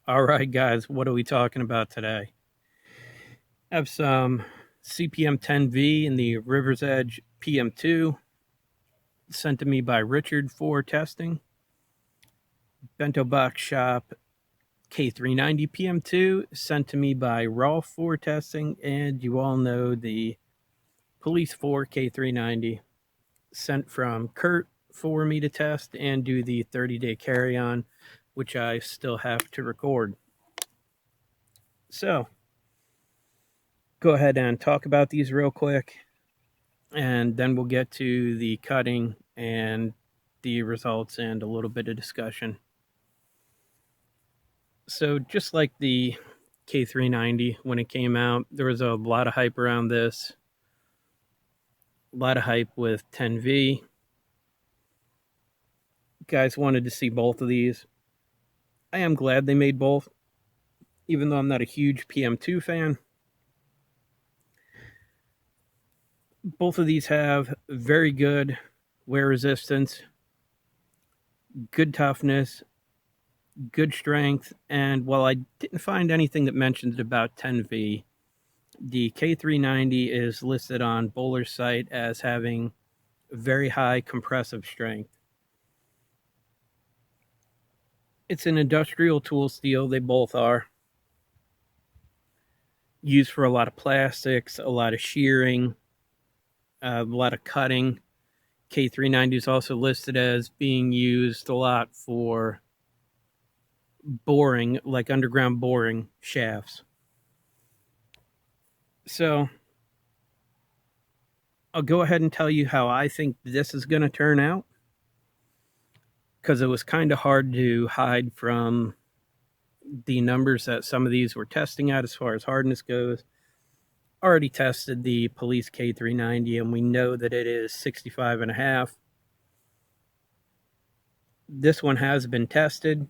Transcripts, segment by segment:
All right, guys, what are we talking about today? I have some CPM10V in the River's Edge PM2 sent to me by Richard for testing. Bento Box Shop K390 PM2 sent to me by Rolf for testing. And you all know the Police 4 K390 sent from Kurt for me to test and do the 30-day carry-on, which I still have to record. So, go ahead and talk about these real quick, and then we'll get to the cutting and the results and a little bit of discussion. So just like the K390, when it came out, there was a lot of hype around this. A lot of hype with 10V. Guys wanted to see both of these. I am glad they made both, even though I'm not a huge PM2 fan. Both of these have very good wear resistance, good toughness, good strength, and while I didn't find anything that mentioned about 10V, the K390 is listed on Bowler's site as having very high compressive strength. It's an industrial tool steel, they both are. Used for a lot of plastics, a lot of shearing, a lot of cutting. K390 is also listed as being used a lot for boring, like underground boring shafts. So I'll go ahead and tell you how I think this is going to turn out, because it was kind of hard to hide from the numbers that some of these were testing at as far as hardness goes. Already tested the Police K390, and we know that it is 65.5. This one has been tested.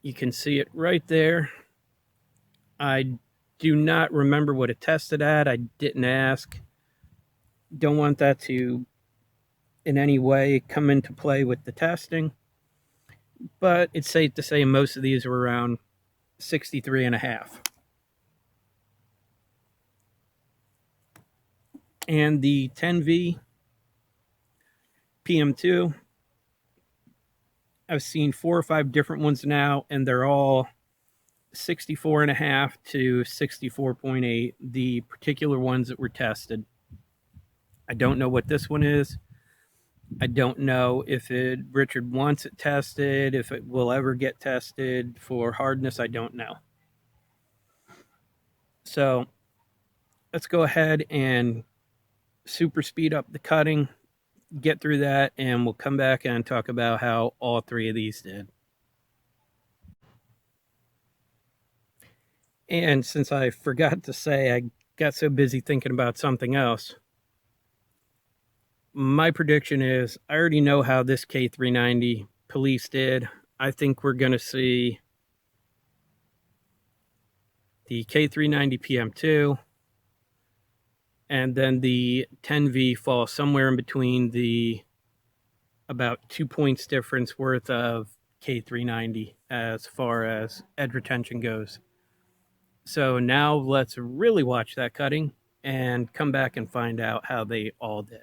You can see it right there. I do not remember what it tested at. I didn't ask. Don't want that to in any way come into play with the testing. But it's safe to say most of these were around 63.5. And the 10V PM2, I've seen 4 or 5 different ones now, and they're all 64.5 to 64.8, the particular ones that were tested. I don't know what this one is. I don't know if Richard wants it tested, if it will ever get tested for hardness. I don't know. So let's go ahead and super speed up the cutting, get through that, and we'll come back and talk about how all 3 of these did. And since I forgot to say, I got so busy thinking about something else. My prediction is I already know how this K390 Police did. I think we're going to see the K390 PM2 and then the 10V fall somewhere in between the about 2 points difference worth of K390 as far as edge retention goes. So now let's really watch that cutting and come back and find out how they all did.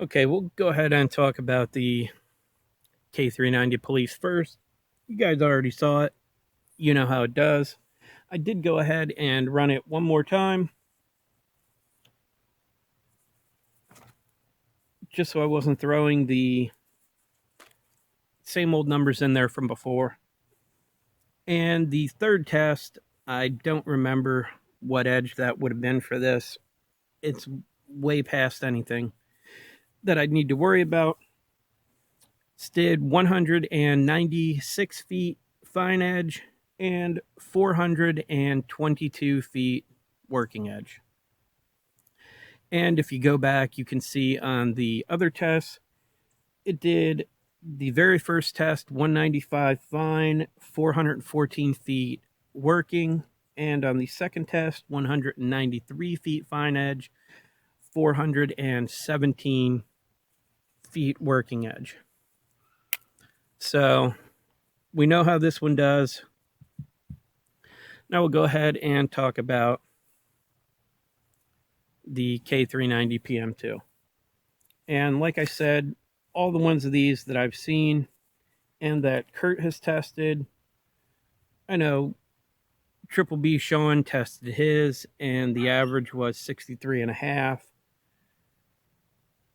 Okay, we'll go ahead and talk about the K390 Police first. You guys already saw it. You know how it does. I did go ahead and run it one more time, just so I wasn't throwing the same old numbers in there from before. And the third test, I don't remember what edge that would have been for this. It's way past anything that I'd need to worry about. It's did 196 feet fine edge and 422 feet working edge. And if you go back, you can see on the other tests, it did the very first test 195 fine, 414 feet working, and on the second test 193 feet fine edge, 417 feet working edge. So we know how this one does. Now we'll go ahead and talk about the K390 PM2. And like I said, all the ones of these that I've seen and that Kurt has tested, I know Triple B Sean tested his and the average was 63.5.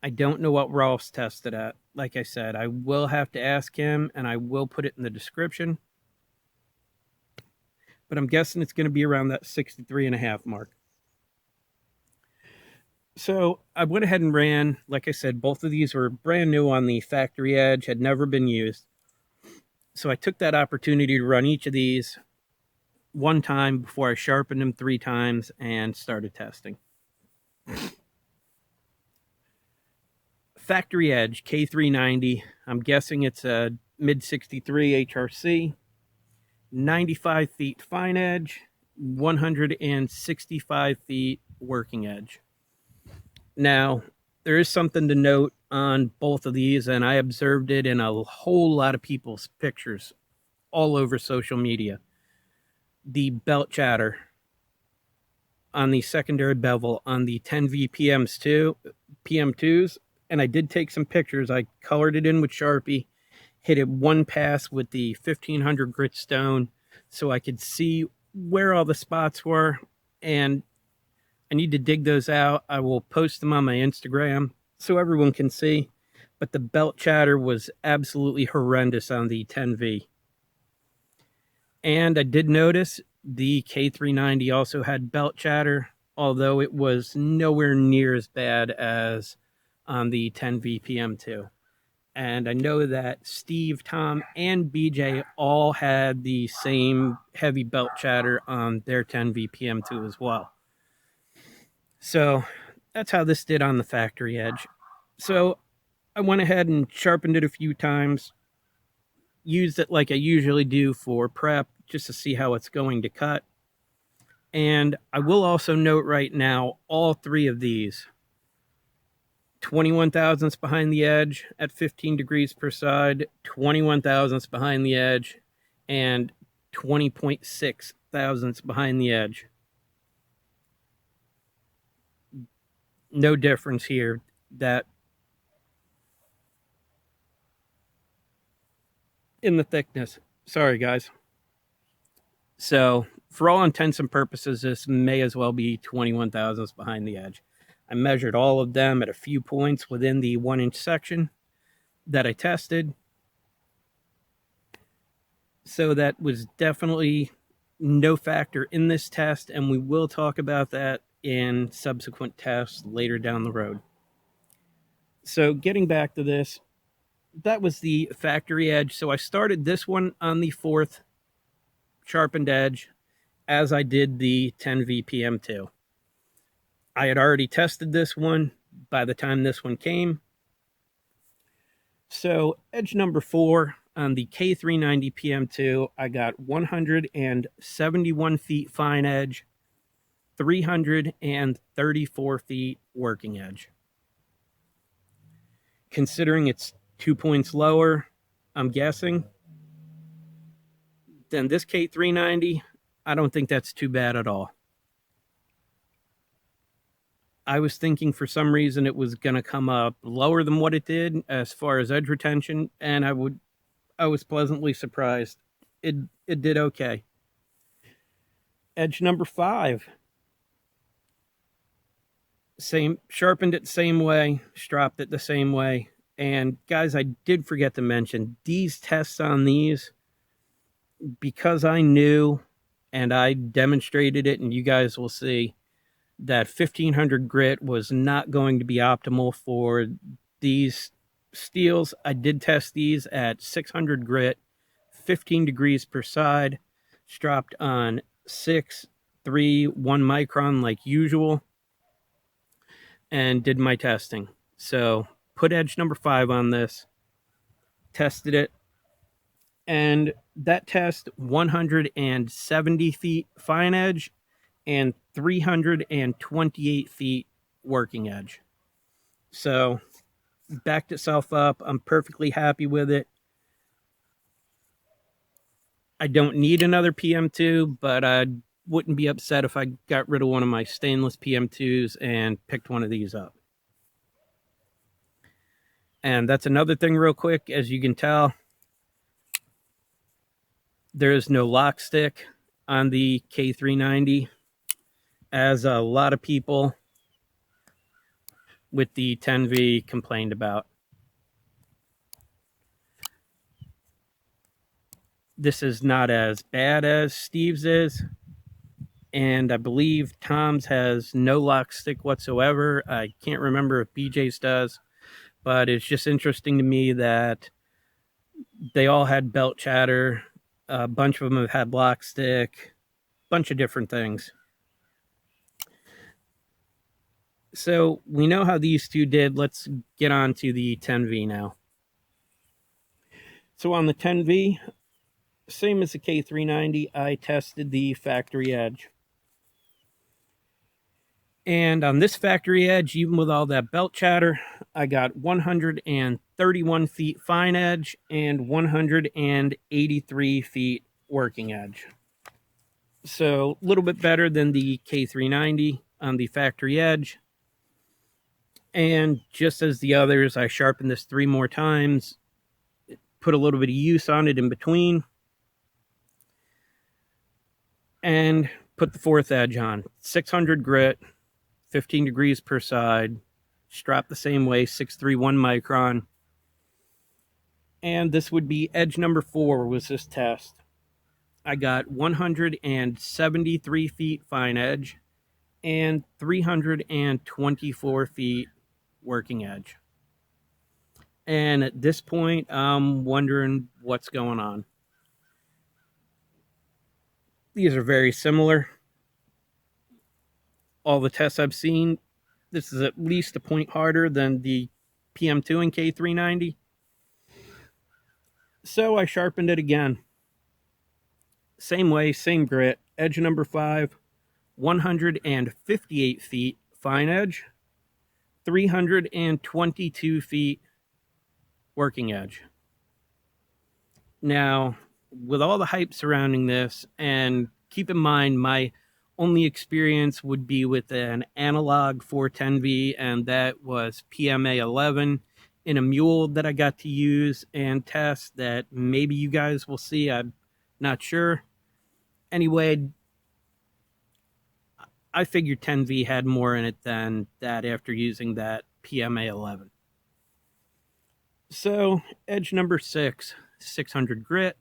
I don't know what Rolf's tested at. Like I said, I will have to ask him and I will put it in the description. But I'm guessing it's going to be around that 63.5 mark. So I went ahead and ran, like I said, both of these were brand new on the factory edge, had never been used. So I took that opportunity to run each of these one time before I sharpened them 3 times and started testing. Factory edge K390, I'm guessing it's a mid 63 HRC, 95 feet fine edge, 165 feet working edge. Now, there is something to note on both of these, and I observed it in a whole lot of people's pictures all over social media. The belt chatter on the secondary bevel on the 10V PM2s, and I did take some pictures. I colored it in with Sharpie, hit it one pass with the 1500 grit stone so I could see where all the spots were, and I need to dig those out. I will post them on my Instagram so everyone can see. But the belt chatter was absolutely horrendous on the 10V. And I did notice the K390 also had belt chatter, although it was nowhere near as bad as on the 10V PM2. And I know that Steve, Tom, and BJ all had the same heavy belt chatter on their 10V PM2 as well. So that's how this did on the factory edge. So I went ahead and sharpened it a few times, used it like I usually do for prep, just to see how it's going to cut. And I will also note right now, all 3 of these, 21 thousandths behind the edge at 15 degrees per side, 21 thousandths behind the edge, and 20.6 thousandths behind the edge. No difference here. That in the thickness. Sorry, guys. So for all intents and purposes, this may as well be 21 thousandths behind the edge. I measured all of them at a few points within the 1-inch section that I tested. So that was definitely no factor in this test, and we will talk about that in subsequent tests later down the road. So getting back to this, that was the factory edge. So I started this one on the 4th sharpened edge as I did the 10V PM2. I had already tested this one by the time this one came. So edge number 4 on the K390 PM2, I got 171 feet fine edge, 334 feet working edge. Considering it's 2 points lower, I'm guessing, than this K390, I don't think that's too bad at all. I was thinking for some reason it was going to come up lower than what it did as far as edge retention, and I was pleasantly surprised. It did okay. Edge number 5. Sharpened it the same way, stropped it the same way. And guys, I did forget to mention these tests on these, because I knew and I demonstrated it, and you guys will see that 1500 grit was not going to be optimal for these steels. I did test these at 600 grit, 15 degrees per side, stropped on 6, 3, 1 micron like usual, and did my testing. So put edge number 5 on this, tested it, and that test 170 feet fine edge and 328 feet working edge. So backed itself up. I'm perfectly happy with it. I don't need another PM2, but I wouldn't be upset if I got rid of one of my stainless PM2s and picked one of these up. And that's another thing real quick. As you can tell, there is no lock stick on the K390, as a lot of people with the 10V complained about. This is not as bad as Steve's is, and I believe Tom's has no lock stick whatsoever. I can't remember if BJ's does, but it's just interesting to me that they all had belt chatter. A bunch of them have had lock stick, bunch of different things. So we know how these two did. Let's get on to the 10V now. So on the 10V, same as the K390, I tested the factory edge. And on this factory edge, even with all that belt chatter, I got 131 feet fine edge and 183 feet working edge. So a little bit better than the K390 on the factory edge. And just as the others, I sharpened this 3 more times, put a little bit of use on it in between, and put the 4th edge on. 600 grit, 15 degrees per side, strapped the same way, 631 micron. And this would be edge number 4 was this test. I got 173 feet fine edge and 324 feet working edge. And at this point, I'm wondering what's going on. These are very similar. All the tests I've seen, this is at least a point harder than the PM2 and K390. So I sharpened it again. Same way, same grit. Edge number 5, 158 feet fine edge, 322 feet working edge. Now, with all the hype surrounding this, and keep in mind my only experience would be with an analog 410V, and that was PMA 11 in a mule that I got to use and test that maybe you guys will see. I'm not sure. Anyway, I figured 10V had more in it than that after using that PMA 11. So, edge number 6, 600 grit,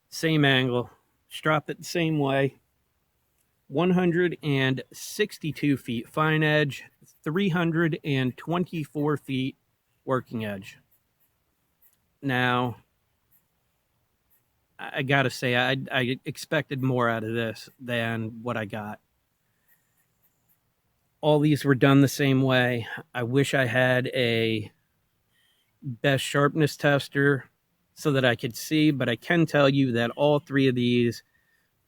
same angle, stropped it the same way, 162 feet fine edge, 324 feet working edge. Now, I gotta say, I expected more out of this than what I got. All these were done the same way. I wish I had a best sharpness tester so that I could see, but I can tell you that all 3 of these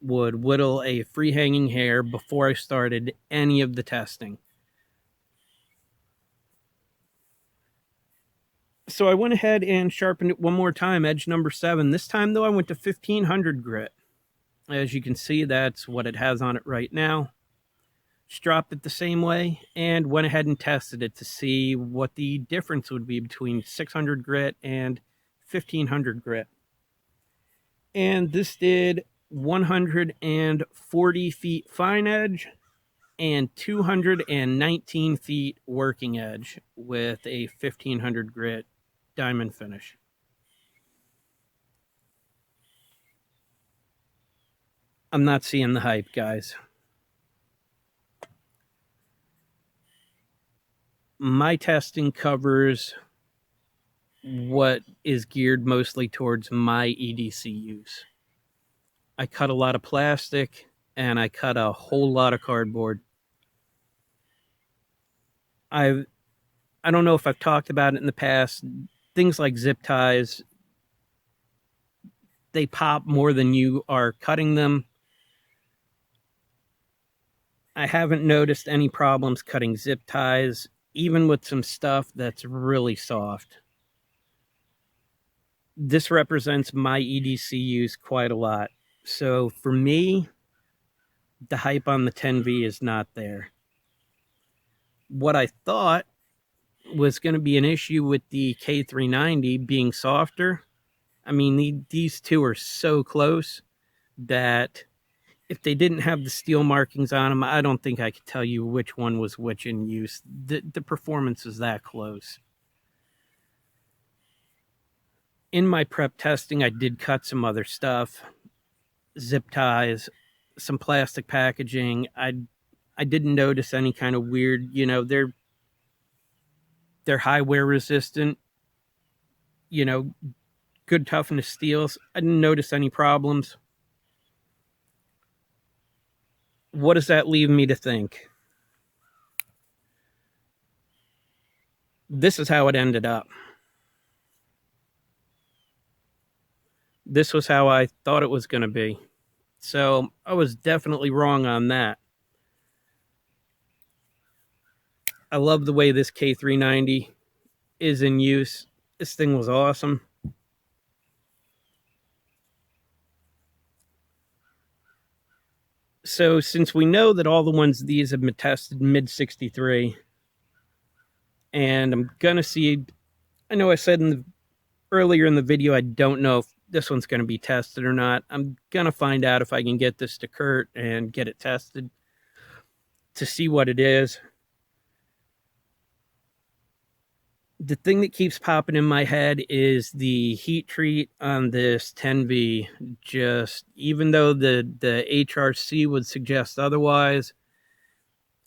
would whittle a free hanging hair before I started any of the testing. So I went ahead and sharpened it one more time, edge number 7. This time, though, I went to 1500 grit. As you can see, that's what it has on it right now. dropped it the same way and went ahead and tested it to see what the difference would be between 600 grit and 1500 grit. And this did 140 feet fine edge and 219 feet working edge with a 1500 grit diamond finish. I'm not seeing the hype, guys. My testing covers what is geared mostly towards my EDC use. I cut a lot of plastic and I cut a whole lot of cardboard. I don't know if I've talked about it in the past. Things like zip ties, they pop more than you are cutting them. I haven't noticed any problems cutting zip ties, even with some stuff that's really soft. This represents my EDC use quite a lot. So for me, the hype on the 10V is not there. What I thought was going to be an issue with the K390 being softer. I mean, these two are so close that if they didn't have the steel markings on them, I don't think I could tell you which one was which in use. The performance is that close. In my prep testing, I did cut some other stuff, zip ties, some plastic packaging. I didn't notice any kind of weird, they're high wear resistant, good toughness steels. I didn't notice any problems. What does that leave me to think? This is how it ended up. This was how I thought it was going to be. So I was definitely wrong on that. I love the way this K390 is in use. This thing was awesome. So since we know that all the ones these have been tested mid 63, and I'm going to see, I know I said earlier in the video, I don't know if this one's going to be tested or not. I'm going to find out if I can get this to Kurt and get it tested to see what it is. The thing that keeps popping in my head is the heat treat on this 10V. Just, even though the HRC would suggest otherwise,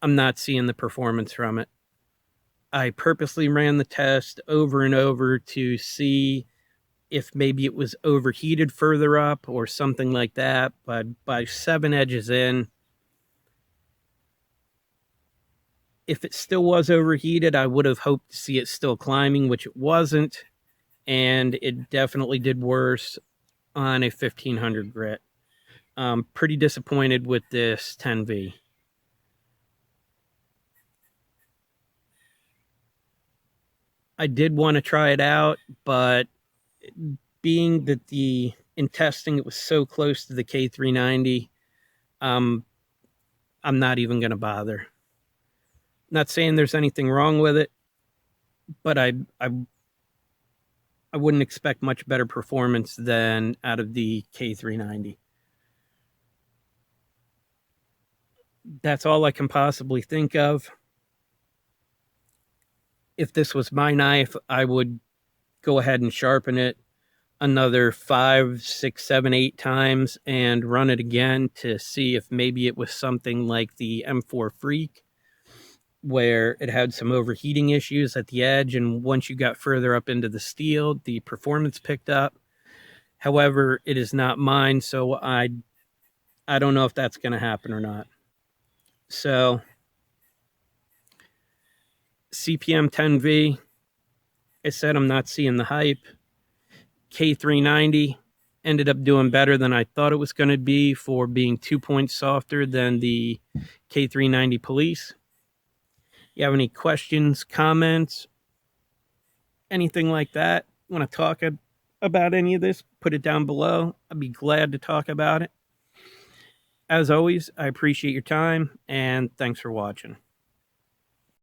I'm not seeing the performance from it. I purposely ran the test over and over to see if maybe it was overheated further up or something like that. But by 7 edges in, if it still was overheated, I would have hoped to see it still climbing, which it wasn't. And it definitely did worse on a 1500 grit. Pretty disappointed with this 10V. I did want to try it out, but being that in testing it was so close to the K390, I'm not even going to bother. Not saying there's anything wrong with it, but I wouldn't expect much better performance than out of the K390. That's all I can possibly think of. If this was my knife, I would go ahead and sharpen it another 5, 6, 7, 8 times and run it again to see if maybe it was something like the M4 Freak, where it had some overheating issues at the edge, and once you got further up into the steel, the performance picked up. However, it is not mine, so I don't know if that's going to happen or not. So, CPM 10V, I said I'm not seeing the hype. K390 ended up doing better than I thought it was going to be for being 2 points softer than the K390 Police. You have any questions, comments, anything like that? Want to talk about any of this? Put it down below. I'd be glad to talk about it. As always, I appreciate your time, and thanks for watching.